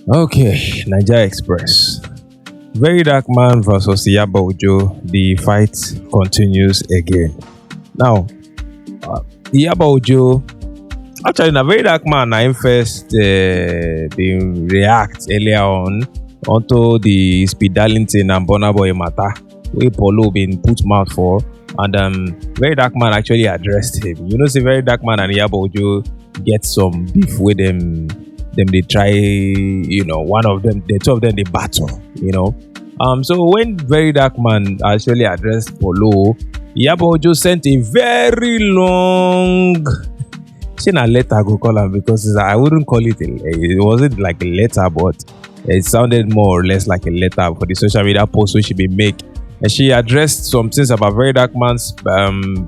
Okay, Niger Express. Verydarkman versus Iyabo Ojo. The fight continues again. Now, Iyabo Ojo, actually, na Verydarkman na him first been react earlier on onto the Speed Darlington and Burna Boy matter wey Polo been put mouth for, and Verydarkman actually addressed him. You know, say Verydarkman and Iyabo Ojo get some beef with them they try, one of them, the two of them they battle, so when Verydarkman actually addressed Polo, Iyabo Ojo sent a very long letter, go call him, because I wouldn't call it it wasn't like a letter, but it sounded more or less like a letter for the social media post which she been make. And she addressed some things about Verydarkman's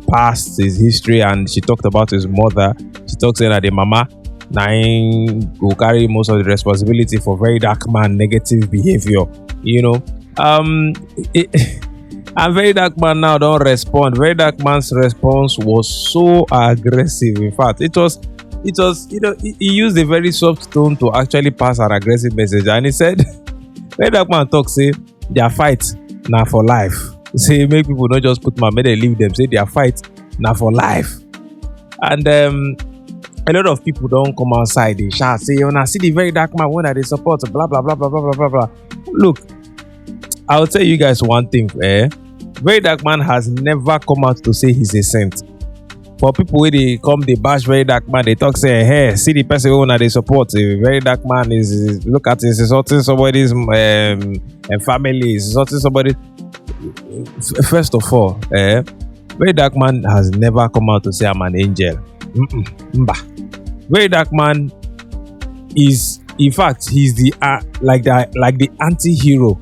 past, his history, and she talked about his mother. She talks saying that the mama Nine will carry most of the responsibility for Verydarkman negative behavior, and Verydarkman now don't respond. Verydarkman's response was so aggressive. In fact, it was he used a very soft tone to actually pass an aggressive message, and he said Verydarkman talk say their fight now for life. Say make people not just put my they leave them. Say their fight now for life. And a lot of people don't come outside, they shout, say, I see the Verydarkman when they support, blah, blah, blah, blah, blah, blah, blah, blah. Look, I'll tell you guys one thing, Verydarkman has never come out to say he's a saint. For people where they come, they bash Verydarkman, they talk, say, hey, see the person when they support. Verydarkman is, look at this, insulting somebody's family, insulting somebody. First of all, Verydarkman has never come out to say I'm an angel. Verydarkman is, in fact, he's the like the anti-hero.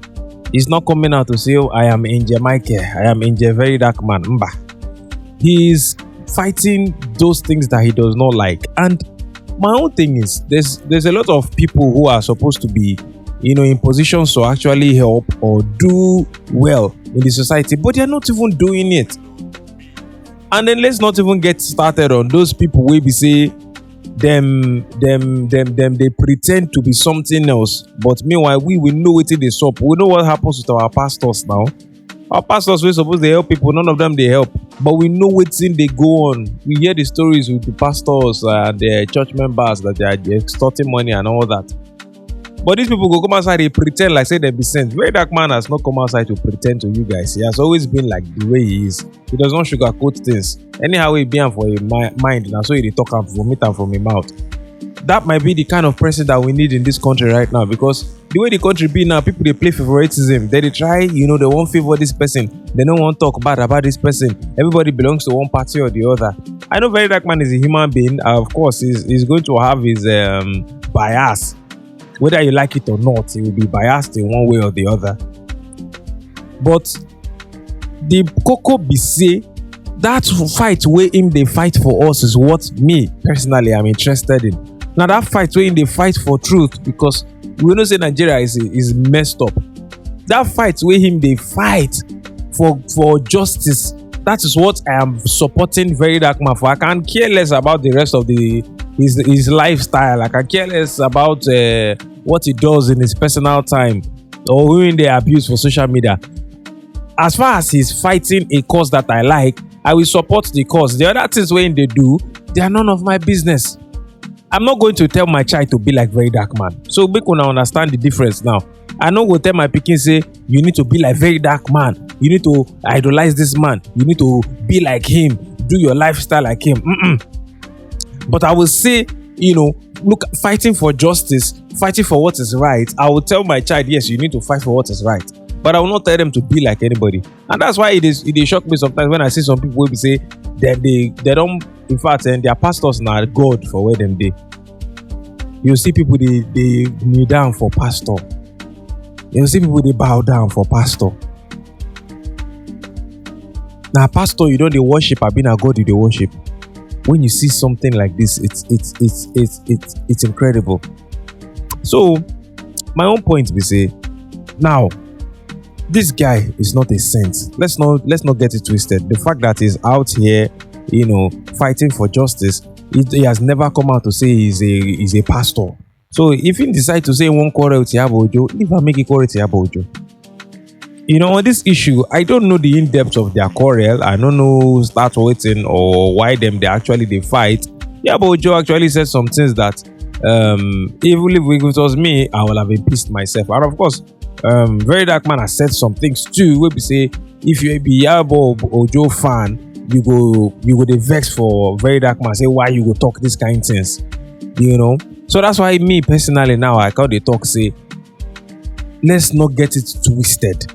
He's not coming out to say, oh, I am Angel Michael, I am Angel Verydarkman. He's fighting those things that he does not like. And my own thing is, there's a lot of people who are supposed to be, in positions to actually help or do well in the society, but they're not even doing it. And then let's not even get started on those people where we say them they pretend to be something else, but meanwhile we know what they sup. We know what happens with our pastors now. Our pastors we're supposed to help people, none of them they help, but we know what's in they go on. We hear the stories with the pastors and the church members that they are extorting money and all that. But these people go come outside, they pretend like say they be sent. Verydarkman has not come outside to pretend to you guys. He has always been like the way he is. He does not sugarcoat things. Anyhow he be for his mind, and so he talk and vomit and from his mouth. That might be the kind of person that we need in this country right now, because the way the country be now, people they play favoritism. They try, they won't favor this person. They don't want to talk bad about this person. Everybody belongs to one party or the other. I know Verydarkman is a human being. Of course, he's going to have his bias. Whether you like it or not, he will be biased in one way or the other. But the Coco be say that fight where him they fight for us is what me personally I'm interested in. Now that fight where him they fight for truth, because we know say Nigeria is messed up. That fight where him they fight for justice, that is what I am supporting Verydarkman for. I can care less about the rest of his lifestyle. I can care less about what he does in his personal time or who they abuse for social media. As far as he's fighting a cause that I like, I will support the cause. The other things when they do, they are none of my business. I'm not going to tell my child to be like Verydarkman. So make una understand the difference now. I no go tell my pikin say you need to be like Verydarkman. You need to idolize this man. You need to be like him. Do your lifestyle like him. But I will say, look, fighting for justice, fighting for what is right. I will tell my child, yes, you need to fight for what is right. But I will not tell them to be like anybody. And that's why it shock me sometimes when I see some people will say that they don't, in fact, and their pastors now God for where them they. You see people they kneel down for pastor. You see people they bow down for pastor. Now pastor, you don't they worship, I been a God you they worship. When you see something like this, it's incredible. So my own point be say, now this guy is not a saint. Let's not get it twisted. The fact that he's out here, fighting for justice, he has never come out to say he's a pastor. So if he decide to say he won't quarrel with Iyabo Ojo, leave her make he quarrel with Iyabo Ojo. You know, on this issue, I don't know the in-depth of their quarrel. I don't know start waiting or why they actually they fight. Iyabo Ojo actually said some things that even if it was me, I would have been pissed myself. And of course, Verydarkman has said some things too. Where we say if you be Iyabo Ojo fan, you go dey vex for Verydarkman. Say why you go talk this kind of things, you know. So that's why me personally now I call the talk say let's not get it twisted.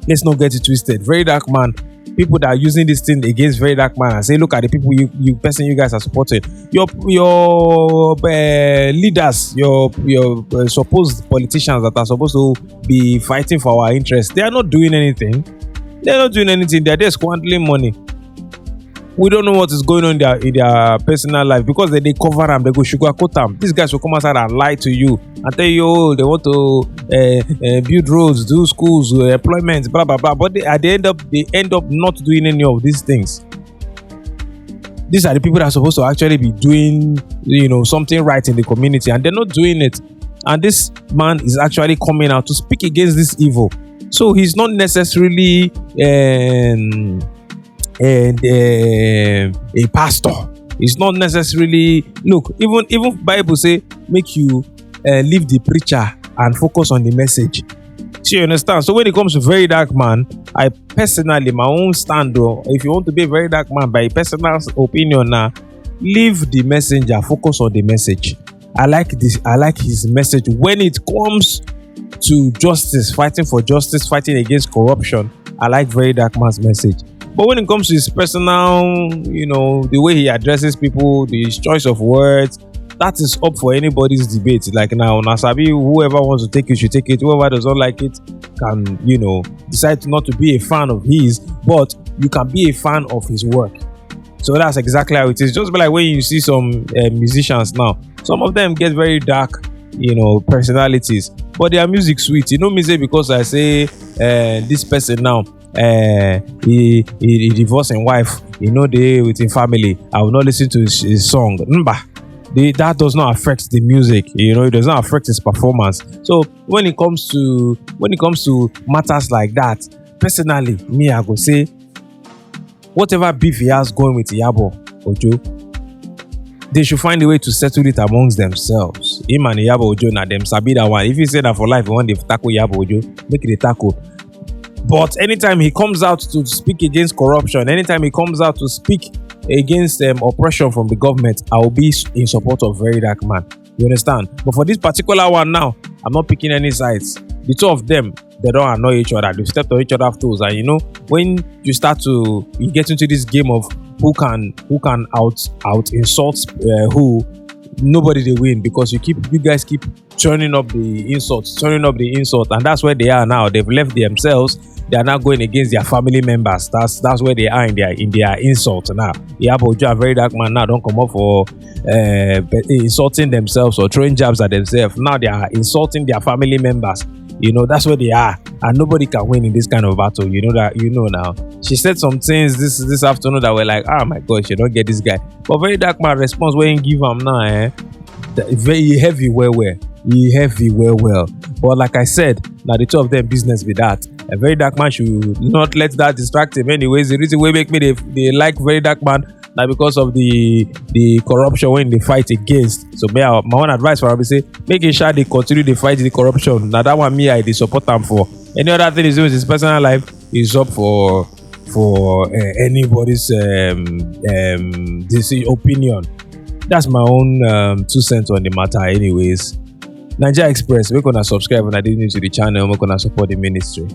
Let's not get it twisted. Verydarkman, people that are using this thing against Verydarkman and say, look at the people you guys are supporting. Your leaders, your supposed politicians that are supposed to be fighting for our interests, they are not doing anything. They're not doing anything. They're just squandering money. We don't know what is going on in their personal life because they cover them, they go sugarcoat them. These guys will come outside and lie to you and tell you, oh, they want to build roads, do schools, employment, blah blah blah. But they end up not doing any of these things. These are the people that are supposed to actually be doing, you know, something right in the community, and they're not doing it. And this man is actually coming out to speak against this evil. So he's not necessarily a pastor. It's not necessarily, look, even Bible say make you leave the preacher and focus on the message. So you understand? So when it comes to Verydarkman, I personally, my own stand though, if you want to be a Verydarkman by personal opinion now, leave the messenger, focus on the message. I like his message when it comes to justice, fighting for justice, fighting against corruption. I like Verydarkman's message. But when it comes to his personal, you know, the way he addresses people, his choice of words, that is up for anybody's debate. Like now, Nasabi, whoever wants to take it should take it. Whoever does not like it can, you know, decide not to be a fan of his, but you can be a fan of his work. So that's exactly how it is. Just like when you see some musicians now, some of them get very dark, you know, personalities, but their music sweet. You know me say because I say this person now, he divorced his wife, you know, they with his family, I will not listen to his song. That does not affect the music, you know, it does not affect his performance. So when it comes to matters like that, personally, me, I go say whatever beef he has going with Iyabo Ojo, they should find a way to settle it amongst themselves. Him and Iyabo Ojo, na them sabi that one. If you say that for life, you want to tackle Iyabo Ojo, make it a tackle. But anytime he comes out to speak against corruption, anytime he comes out to speak against oppression from the government, I will be in support of Verydarkman. You understand? But for this particular one now, I'm not picking any sides. The two of them, they don't annoy each other. They step on each other's toes. And you know, when you get into this game of who can out insult who, nobody they win, because you guys keep turning up the insults, and that's where they are now. They've left themselves. They are now going against their family members. That's where they are in their insult now. Iyabo Ojo and Verydarkman now don't come up for insulting themselves or throwing jabs at themselves. Now they are insulting their family members. You know, that's where they are, and nobody can win in this kind of battle. You know that. You know now. She said some things this afternoon that were like, oh my gosh, you don't get this guy. But Verydarkman response when you give him now, very heavy well. He heavy well. But like I said, now the two of them business with that. A Verydarkman should not let that distract him. Anyways, the reason why make me they like Verydarkman now because of the corruption when they fight against. So my own advice for him is say making sure they continue to fight the corruption. Now that one me I support them for. Any other thing is doing his personal life is up for anybody's this opinion. That's my own 2 cents on the matter. Anyways, Nigeria Express, we're gonna subscribe and I didn't new to the channel. We're gonna support the ministry.